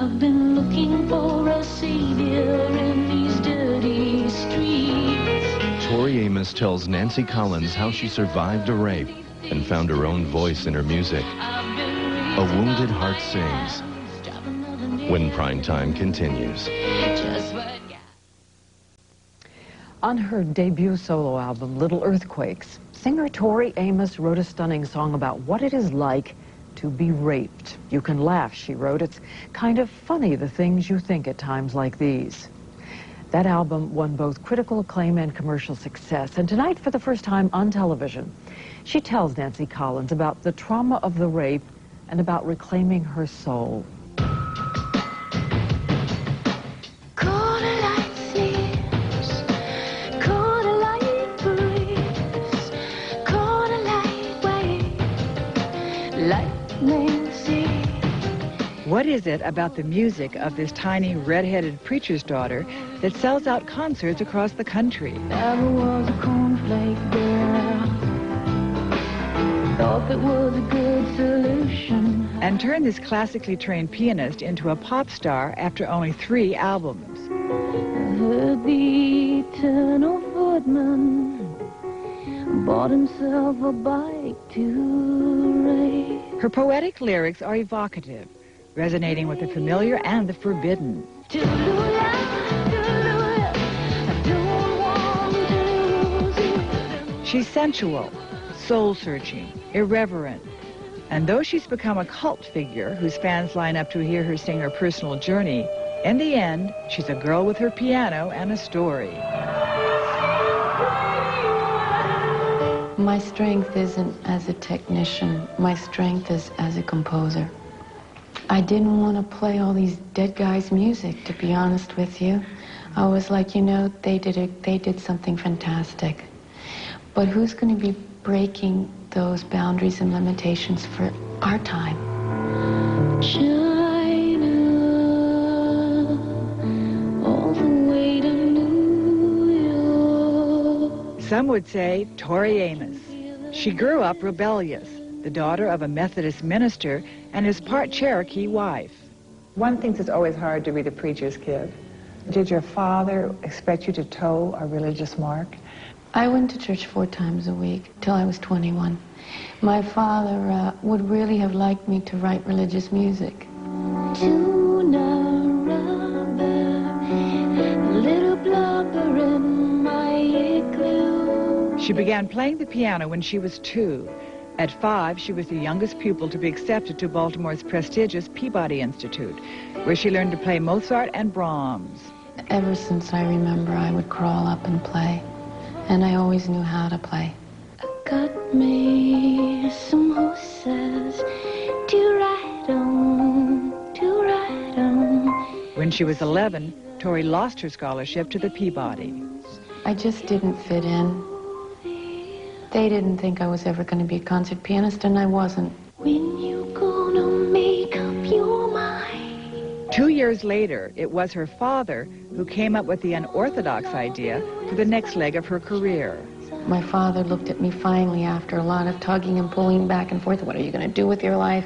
I've been looking for a savior in these dirty streets. Tori Amos tells Nancy Collins how she survived a rape and found her own voice in her music. A Wounded Heart Sings, when Primetime continues. On her debut solo album, Little Earthquakes, singer Tori Amos wrote a stunning song about what it is like to be raped. You can laugh, she wrote. It's kind of funny, the things you think at times like these. That album won both critical acclaim and commercial success. And tonight, for the first time on television, she tells Nancy Collins about the trauma of the rape and about reclaiming her soul. What is it about the music of this tiny red-headed preacher's daughter that sells out concerts across the country? Never was a cornflake girl. Thought it was a good solution. And turned this classically trained pianist into a pop star after only 3 albums. I heard the eternal footman bought himself a bike to race. Her poetic lyrics are evocative, resonating with the familiar and the forbidden. She's sensual, soul-searching, irreverent. And though she's become a cult figure whose fans line up to hear her sing her personal journey, in the end, she's a girl with her piano and a story. My strength isn't as a technician. My strength is as a composer. I didn't want to play all these dead guys' music, to be honest with you. I was like, you know, they did something fantastic. But who's going to be breaking those boundaries and limitations for our time? China, all the way to New York. Some would say Tori Amos. She grew up rebellious, the daughter of a Methodist minister and his part Cherokee wife. One thing that's always hard to be the preacher's kid. Did your father expect you to toe a religious mark? I went to church 4 times a week till I was 21. My father would really have liked me to write religious music. Tuna rubber, little blubber in my igloo. She began playing the piano when she was 2. At 5, she was the youngest pupil to be accepted to Baltimore's prestigious Peabody Institute, where she learned to play Mozart and Brahms. Ever since I remember, I would crawl up and play, and I always knew how to play. I got me some horses to ride on, to ride on. When she was 11, Tori lost her scholarship to the Peabody. I just didn't fit in. They didn't think I was ever going to be a concert pianist, and I wasn't. When you gonna make up your mind? 2 years later, it was her father who came up with the unorthodox idea for the next leg of her career. My father looked at me finally after a lot of tugging and pulling back and forth. What are you going to do with your life?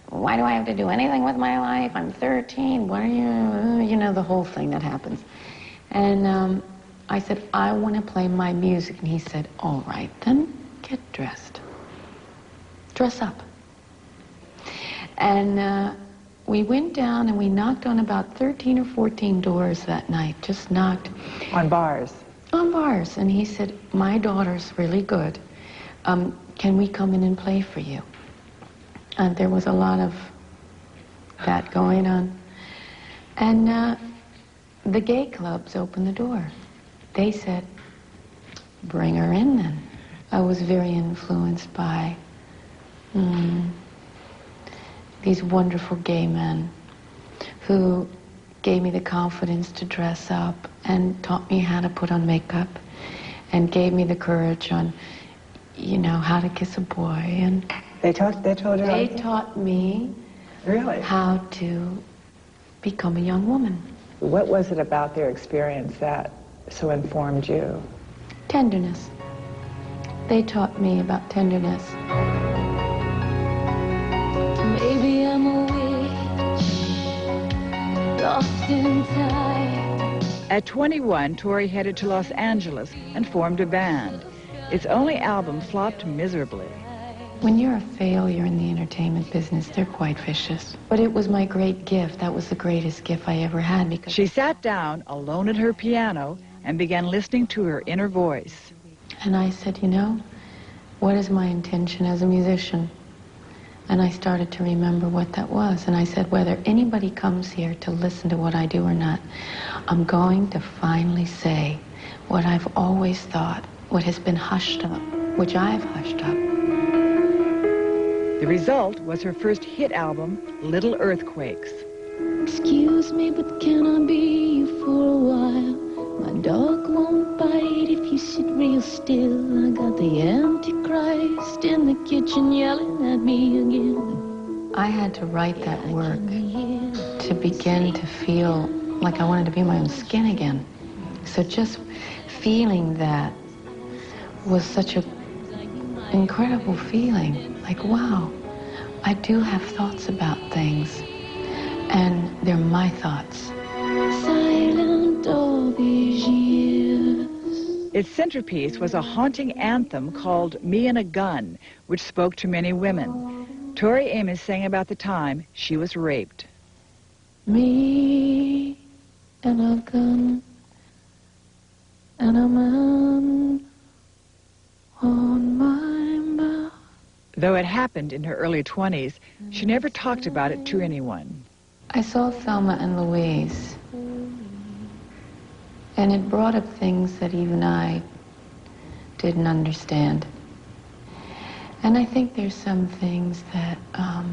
Why do I have to do anything with my life? I'm 13. What are you... You know, the whole thing that happens. And I said, I want to play my music. And he said, all right, then get dressed. Dress up. And we went down and we knocked on about 13 or 14 doors that night. Just knocked. On bars? On bars. And he said, my daughter's really good. Can we come in and play for you? And there was a lot of that going on. And the gay clubs opened the door. They said, bring her in then. I was very influenced by these wonderful gay men who gave me the confidence to dress up and taught me how to put on makeup and gave me the courage on, you know, how to kiss a boy. And They told you? they taught me Really? how to become a young woman. What was it about their experience that so informed you? Tenderness. They taught me about tenderness. Maybe I'm a witch, lost in time. At 21, Tori headed to Los Angeles and formed a band. Its only album flopped miserably. When you're a failure in the entertainment business, they're quite vicious. But it was my great gift. That was the greatest gift I ever had because She sat down alone at her piano and began listening to her inner voice. And I said, you know, what is my intention as a musician? And I started to remember what that was. And I said, whether anybody comes here to listen to what I do or not, I'm going to finally say what I've always thought, what has been hushed up, which I've hushed up. The result was her first hit album, Little Earthquakes. Excuse me, but can I be you for a while? My dog won't bite if you sit real still. I got the Antichrist in the kitchen yelling at me again. I had to write that work to begin to feel like I wanted to be in my own skin again. So just feeling that was such an incredible feeling. Like, wow, I do have thoughts about things, and they're my thoughts. Silent all these years. Its centerpiece was a haunting anthem called Me and a Gun, which spoke to many women. Tori Amos sang about the time she was raped. Me and a gun and a man on my back. Though it happened in her early 20s, she never talked about it to anyone. I saw Thelma and Louise, and it brought up things that even I didn't understand. And I think there's some things that I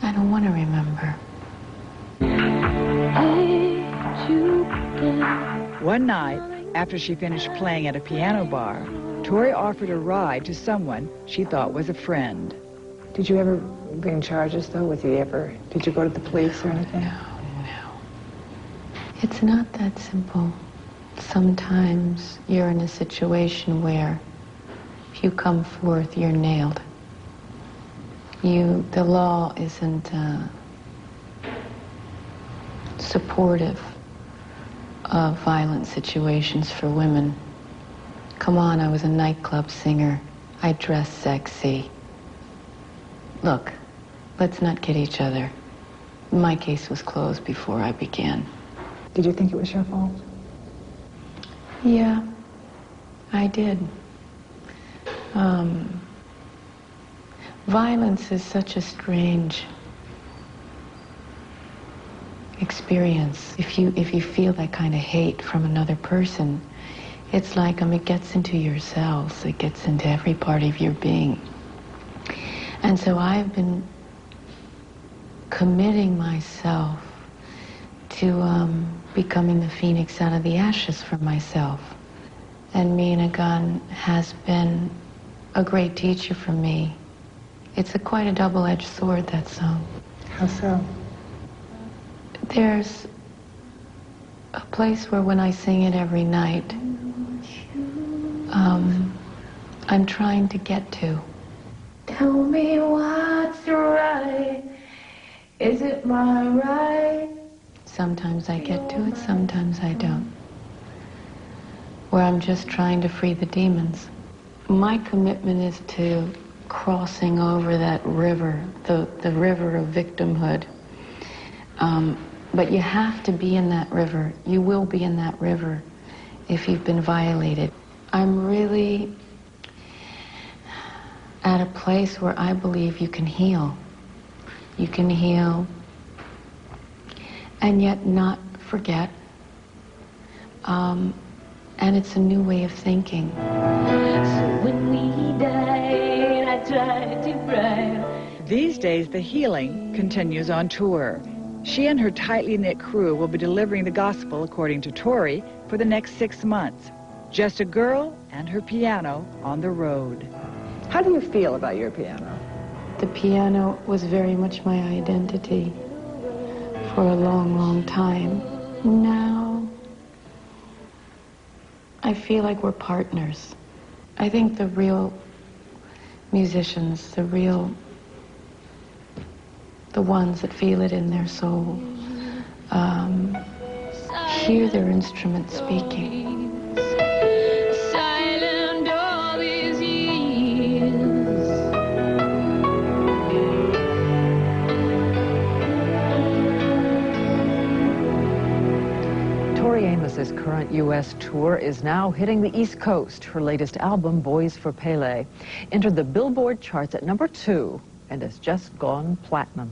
don't want to remember. One night, after she finished playing at a piano bar, Tori offered a ride to someone she thought was a friend. Did you ever bring charges, though? Did you go to the police or anything? No. It's not that simple. Sometimes you're in a situation where if you come forth, you're nailed. The law isn't supportive of violent situations for women. Come on, I was a nightclub singer. I dressed sexy. Look, let's not kid each other. My case was closed before I began. Did you think it was your fault? Yeah, I did. Violence is such a strange experience. If you feel that kind of hate from another person, it's like it gets into your cells. It gets into every part of your being. And so I've been committing myself to becoming the phoenix out of the ashes for myself. And Me and a Gun has been a great teacher for me. It's quite a double-edged sword, that song. How so? There's a place where when I sing it every night, I'm trying to get to. Tell me what's right. Is it my right? Sometimes I get to it, sometimes I don't. Where I'm just trying to free the demons. My commitment is to crossing over that river, the river of victimhood. But you have to be in that river. You will be in that river if you've been violated. I'm really at a place where I believe you can heal. You can heal and yet not forget. And it's a new way of thinking. So when we died, I tried to cry. These days, the healing continues on tour. She and her tightly knit crew will be delivering the gospel, according to Tori, for the next 6 months. Just a girl and her piano on the road. How do you feel about your piano? The piano was very much my identity for a long, long time. Now, I feel like we're partners. I think the real musicians, the real the ones that feel it in their soul, hear their instrument speaking. Silent all these years. Tori Amos's current U.S. tour is now hitting the East Coast. Her latest album, Boys for Pele, entered the Billboard charts at #2 and has just gone platinum.